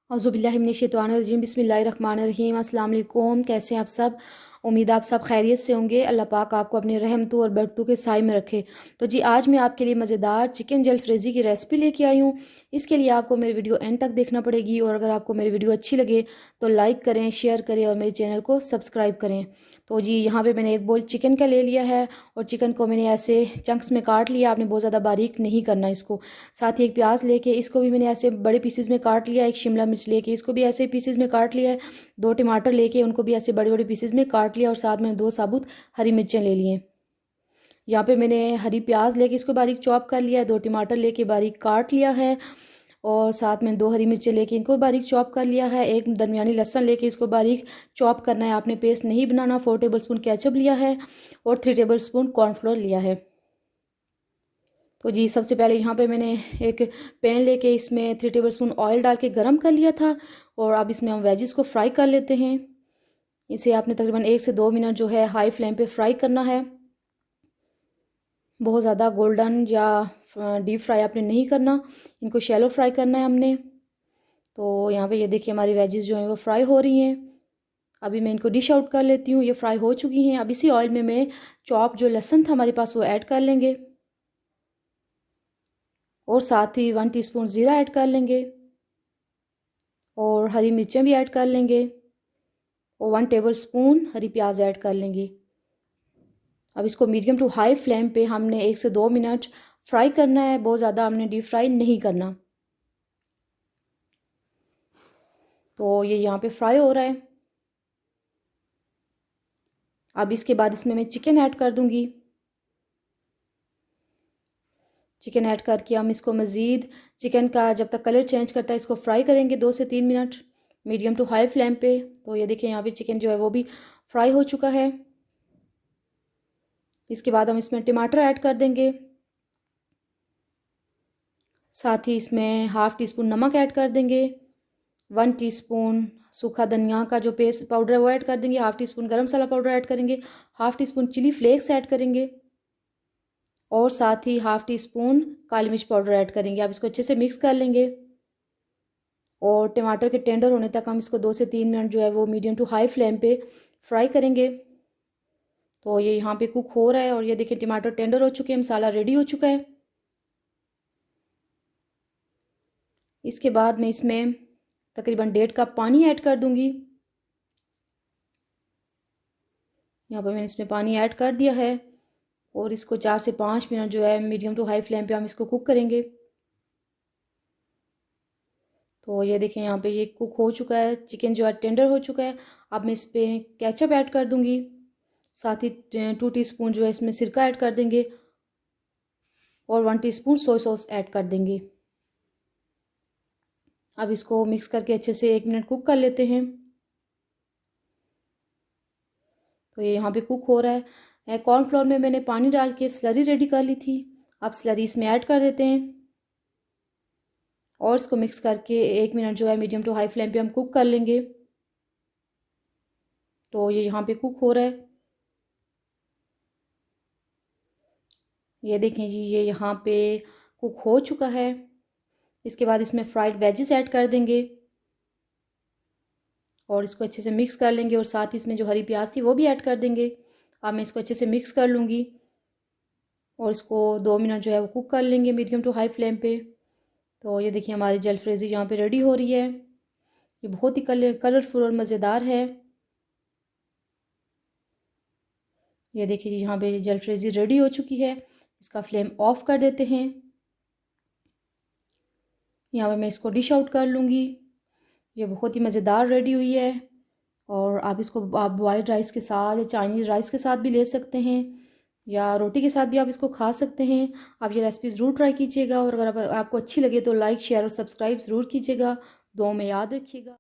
औज़ुबिल्लाहिमिनश्शैतानिर्रजीम बिस्मिल्लाहिर्रहमानिर्रहीम। अस्सलाम वालेकुम। कैसे हैं आप सब? उम्मीद आप सब खैरियत से होंगे। अल्लाह पाक आपको अपनी रहमतों और बरकतों के साए में रखे। तो जी आज मैं आपके लिए मज़ेदार चिकन जलफ्रेज़ी की रेसिपी लेके आई हूँ। इसके लिए आपको मेरी वीडियो एंड तक देखना पड़ेगी और अगर आपको मेरी वीडियो अच्छी लगे तो लाइक करें, शेयर करें और मेरे चैनल को सब्सक्राइब करें। तो जी यहाँ पे मैंने एक बोल चिकन का ले लिया है और चिकन को मैंने ऐसे चंक्स में काट लिया। आपने बहुत ज़्यादा बारीक नहीं करना इसको। साथ ही एक प्याज लेके इसको भी मैंने ऐसे बड़े पीसेस में काट लिया। एक शिमला मिर्च लेके इसको भी ऐसे पीसेस में काट लिया है। 2 टमाटर लेके उनको भी ऐसे बड़े बड़े पीसेस में काट लिया और साथ में 2 साबुत हरी मिर्चें ले लिए। यहाँ पे मैंने हरी प्याज लेके इसको बारीक चॉप कर लिया है। 2 टमाटर लेके बारीक काट लिया है और साथ में 2 हरी मिर्चें लेके इनको बारीक चॉप कर लिया है। एक दरमियानी लहसुन लेके इसको बारीक चॉप करना है। आपने पेस्ट नहीं बनाना। 4 टेबल स्पून केचप लिया है और 3 टेबल स्पून कॉर्नफ्लोर लिया है। तो जी सबसे पहले यहाँ पे मैंने एक पैन लेके इसमें 3 टेबल स्पून ऑयल डाल के गरम कर लिया था और अब इसमें हम वेजिस को फ्राई कर लेते हैं। इसे आपने तकरीबन 1 से 2 मिनट जो है हाई फ्लेम पे फ्राई करना है। बहुत ज़्यादा गोल्डन या डीप फ्राई आपने नहीं करना, इनको शैलो फ्राई करना है हमने। तो यहाँ पे ये देखिए हमारी वेजिस जो हैं वो फ्राई हो रही हैं। अभी मैं इनको डिश आउट कर लेती हूँ। ये फ्राई हो चुकी हैं। अब इसी ऑयल में मैं चॉप जो लहसुन था हमारे पास वो ऐड कर लेंगे और साथ ही 1 टीस्पून ज़ीरा ऐड कर लेंगे और हरी मिर्चें भी ऐड कर लेंगे और 1 टेबल स्पून हरी प्याज ऐड कर लेंगे। अब इसको मीडियम टू हाई फ्लेम पे हमने 1 से 2 मिनट फ्राई करना है। बहुत ज़्यादा हमने डीप फ्राई नहीं करना। तो ये यहाँ पे फ्राई हो रहा है। अब इसके बाद इसमें मैं चिकन ऐड कर दूँगी। चिकन ऐड करके हम इसको मज़ीद चिकन का जब तक कलर चेंज करता है इसको फ्राई करेंगे 2 से 3 minute medium to high flame पे। तो ये देखिए यहाँ पे चिकन जो है वो भी फ्राई हो चुका है। इसके बाद हम इसमें टमाटर ऐड कर देंगे। साथ ही इसमें हाफ़ टी स्पून नमक ऐड कर देंगे। 1 टीस्पून सूखा धनिया का जो पेस्ट पाउडर है वो ऐड कर देंगे। Half teaspoon garam masala powder add करेंगे। Half teaspoon chili flakes add करेंगे और साथ ही हाफ़ टी स्पून काली मिर्च पाउडर ऐड करेंगे। आप इसको अच्छे से मिक्स कर लेंगे और टमाटर के टेंडर होने तक हम इसको 2 से 3 मिनट जो है वो मीडियम टू हाई फ्लेम पे फ्राई करेंगे। तो ये यहाँ पे कुक हो रहा है और ये देखिए टमाटर टेंडर हो चुके हैं, मसाला रेडी हो चुका है। इसके बाद मैं इसमें तकरीबन 1.5 कप पानी ऐड कर दूंगी। यहाँ पर मैंने इसमें पानी ऐड कर दिया है और इसको 4 से 5 मिनट जो है मीडियम टू हाई फ्लेम पे हम इसको कुक करेंगे। तो ये देखें यहाँ पे ये कुक हो चुका है। चिकन जो है टेंडर हो चुका है। अब मैं इस पर केचप ऐड कर दूंगी। साथ ही 2 टीस्पून जो है इसमें सिरका ऐड कर देंगे और 1 टीस्पून सोया सॉस ऐड कर देंगे। अब इसको मिक्स करके अच्छे से 1 मिनट कुक कर लेते हैं। तो ये यहाँ पे कुक हो रहा है। कॉर्नफ्लोर में मैंने पानी डाल के स्लरी रेडी कर ली थी। अब स्लरी इसमें ऐड कर देते हैं और इसको मिक्स करके 1 मिनट जो है मीडियम टू हाई फ्लेम पे हम कुक कर लेंगे। तो ये यहाँ पे कुक हो रहा है। ये देखें जी ये यहाँ पे कुक हो चुका है। इसके बाद इसमें फ्राइड वेजिस ऐड कर देंगे और इसको अच्छे से मिक्स कर लेंगे और साथ ही इसमें जो हरी प्याज थी वो भी ऐड कर देंगे। अब मैं इसको अच्छे से मिक्स कर लूँगी और इसको 2 मिनट जो है वो कुक कर लेंगे मीडियम टू हाई फ्लेम पे। तो ये देखिए हमारी जलफ्रेज़ी यहाँ पे रेडी हो रही है। ये बहुत ही कलरफुल और मज़ेदार है। ये देखिए जी यहाँ पे जलफ्रेज़ी रेडी हो चुकी है। इसका फ्लेम ऑफ कर देते हैं। यहाँ पे मैं इसको डिश आउट कर लूँगी। ये बहुत ही मज़ेदार रेडी हुई है और आप इसको आप वाइट राइस के साथ या चाइनीज़ राइस के साथ भी ले सकते हैं या रोटी के साथ भी आप इसको खा सकते हैं। आप ये रेसिपी ज़रूर ट्राई कीजिएगा और अगर आपको अच्छी लगे तो लाइक शेयर और सब्सक्राइब ज़रूर कीजिएगा। दुआओं में याद रखिएगा।